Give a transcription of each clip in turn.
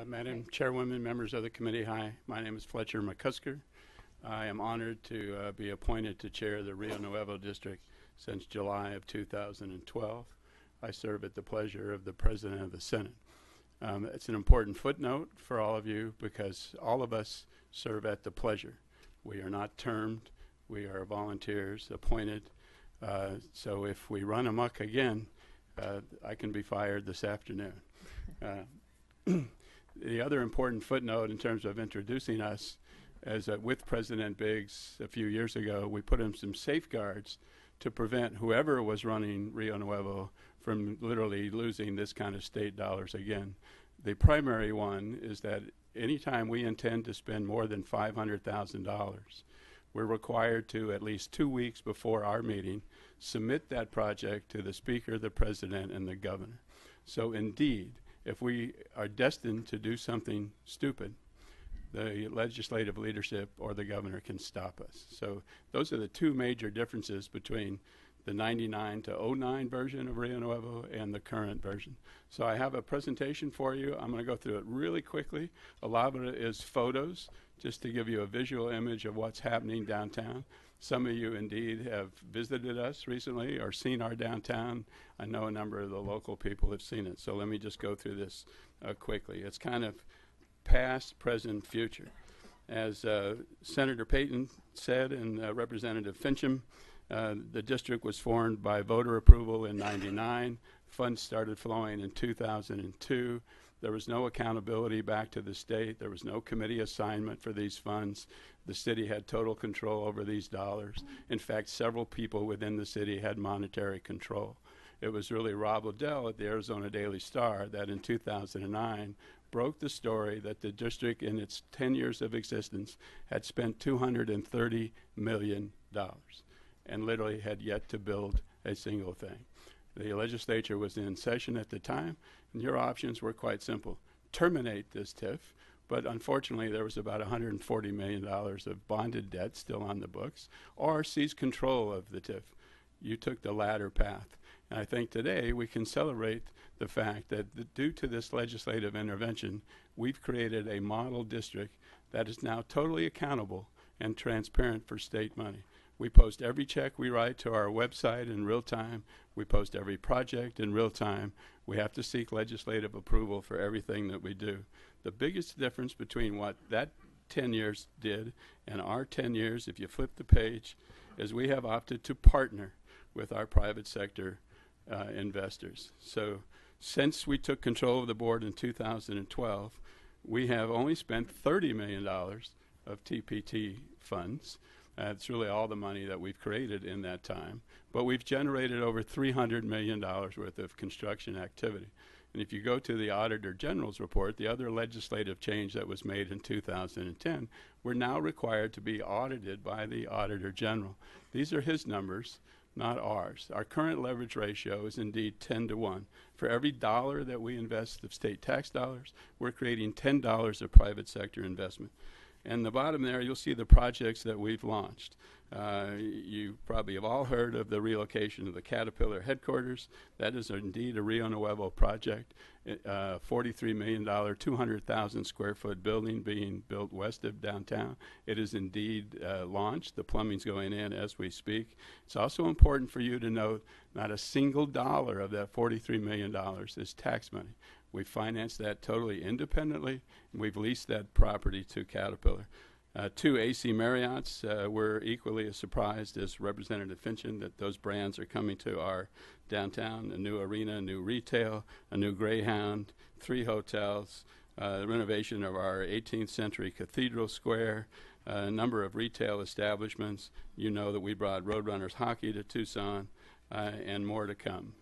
Madam Chairwoman, members of the committee, hi. My name is Fletcher McCusker. I am honored to be appointed to chair the Rio Nuevo District since July of 2012. I serve at the pleasure of the President of the Senate. It's an important footnote for all of you because all of us serve at the pleasure. We are not termed. We are volunteers appointed. So if we run amok again, I can be fired this afternoon. The other important footnote in terms of introducing us is that with President Biggs a few years ago, we put in some safeguards to prevent whoever was running Rio Nuevo from literally losing this kind of state dollars again. The primary one is that anytime we intend to spend more than $500,000, we're required to, at least 2 weeks before our meeting, submit that project to the Speaker, the President, and the Governor. So indeed, if we are destined to do something stupid, the legislative leadership or the governor can stop us. So those are the two major differences between the 99 to 09 version of Rio Nuevo and the current version. So I have a presentation for you. I'm going to go through it really quickly. A lot of it is photos, just to give you a visual image of what's happening downtown. Some of you indeed have visited us recently or seen our downtown. I know a number of the local people have seen it. So let me just go through this quickly. It's kind of past, present, future. As Senator Payton said and Representative Fincham, the district was formed by voter approval in '99. Funds started flowing in 2002. There was no accountability back to the state. There was no committee assignment for these funds. The city had total control over these dollars. In fact, several people within the city had monetary control. It was really Rob Liddell at the Arizona Daily Star that in 2009 broke the story that the district in its 10 years of existence had spent $230 million and literally had yet to build a single thing. The legislature was in session at the time, and your options were quite simple. Terminate this TIF, but unfortunately there was about $140 million of bonded debt still on the books, or seize control of the TIF. You took the latter path. And I think today we can celebrate the fact that due to this legislative intervention, we've created a model district that is now totally accountable and transparent for state money. We post every check we write to our website in real time. We post every project in real time. We have to seek legislative approval for everything that we do. The biggest difference between what that 10 years did and our 10 years, if you flip the page, is we have opted to partner with our private sector investors. So since we took control of the board in 2012, we have only spent $30 million of TPT funds. It's really all the money that we've created in that time. But we've generated over $300 million worth of construction activity. And if you go to the Auditor General's report, the other legislative change that was made in 2010, we're now required to be audited by the Auditor General. These are his numbers, not ours. Our current leverage ratio is indeed 10 to 1. For every dollar that we invest of state tax dollars, we're creating $10 of private sector investment. And the bottom there, you'll see the projects that we've launched. You probably have all heard of the relocation of the Caterpillar headquarters. That is indeed a Rio Nuevo project. $43 million, 200,000 square foot building being built west of downtown. It is indeed launched. The plumbing's going in as we speak. It's also important for you to note not a single dollar of that $43 million is tax money. We financed that totally independently, and we've leased that property to Caterpillar. Two AC Marriotts were equally as surprised as Representative Fincham that those brands are coming to our downtown, a new arena, a new retail, a new Greyhound, 3 hotels, the renovation of our 18th century Cathedral Square, a number of retail establishments. You know that we brought Roadrunners hockey to Tucson, and more to come.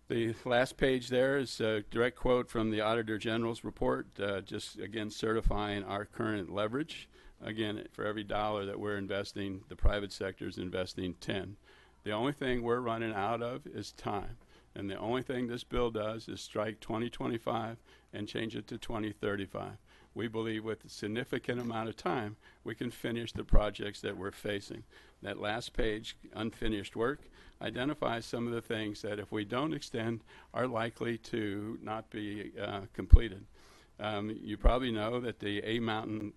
The last page there is a direct quote from the Auditor General's report, just again certifying our current leverage. Again, for every dollar that we're investing, the private sector is investing 10. The only thing we're running out of is time. And the only thing this bill does is strike 2025 and change it to 2035. we believe with a significant amount of time, we can finish the projects that we're facing. That last page, unfinished work, identifies some of the things that if we don't extend are likely to not be completed. You probably know that the A Mountain,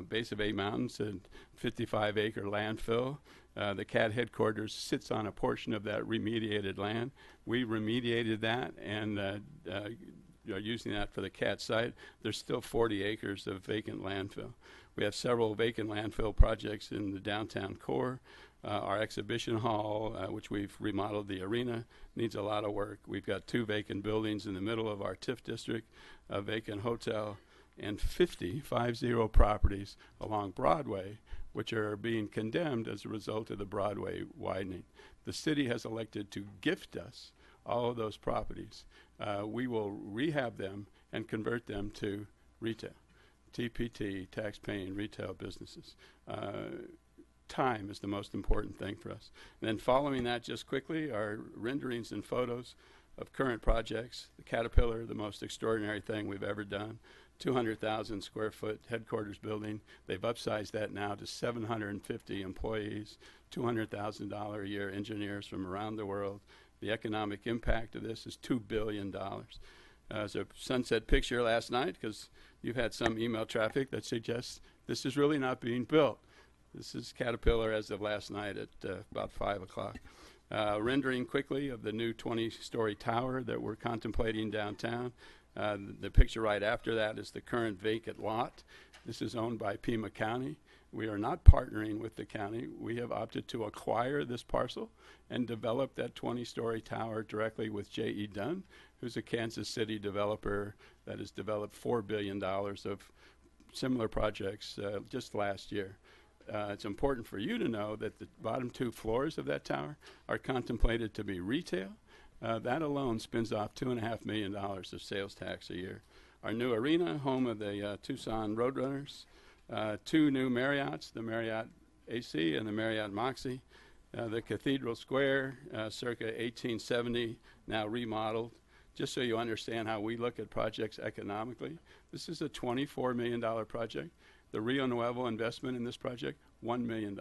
base of A Mountain's a 55-acre landfill. The CAT headquarters sits on a portion of that remediated land. We remediated that and are using that for the CAT site. There's still 40 acres of vacant landfill. We have several vacant landfill projects in the downtown core. Our exhibition hall, which we've remodeled the arena, needs a lot of work. We've got 2 vacant buildings in the middle of our TIF district, a vacant hotel, and 50 properties along Broadway, which are being condemned as a result of the Broadway widening. The city has elected to gift us all of those properties. We will rehab them and convert them to retail, TPT, tax-paying retail businesses. Time is the most important thing for us. And then following that, just quickly, are renderings and photos of current projects. The Caterpillar, the most extraordinary thing we've ever done. 200,000 square foot headquarters building. They've upsized that now to 750 employees, $200,000 a year engineers from around the world. The economic impact of this is $2 billion. There's a sunset picture last night because you've had some email traffic that suggests this is really not being built. This is Caterpillar as of last night at about 5 o'clock. Rendering quickly of the new 20-story tower that we're contemplating downtown. The picture right after that is the current vacant lot. This is owned by Pima County. We are not partnering with the county. We have opted to acquire this parcel and develop that 20-story tower directly with J.E. Dunn, who's a Kansas City developer that has developed $4 billion of similar projects just last year. It's important for you to know that the bottom 2 floors of that tower are contemplated to be retail. That alone spins off $2.5 million of sales tax a year. Our new arena, home of the Tucson Roadrunners, 2 new Marriotts, the Marriott AC and the Marriott Moxie. The Cathedral Square, circa 1870, now remodeled. Just so you understand how we look at projects economically, this is a $24 million project. The Rio Nuevo investment in this project, $1 million.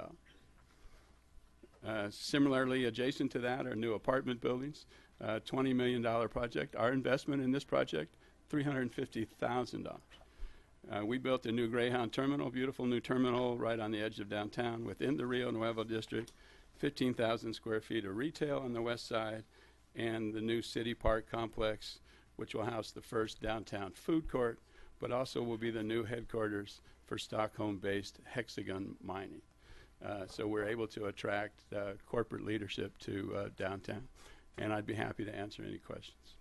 Similarly, adjacent to that are new apartment buildings, $20 million project. Our investment in this project, $350,000. We built a new Greyhound terminal, beautiful new terminal right on the edge of downtown within the Rio Nuevo district, 15,000 square feet of retail on the west side, and the new City Park complex, which will house the first downtown food court, but also will be the new headquarters for Stockholm-based Hexagon Mining. So we're able to attract corporate leadership to downtown, and I'd be happy to answer any questions.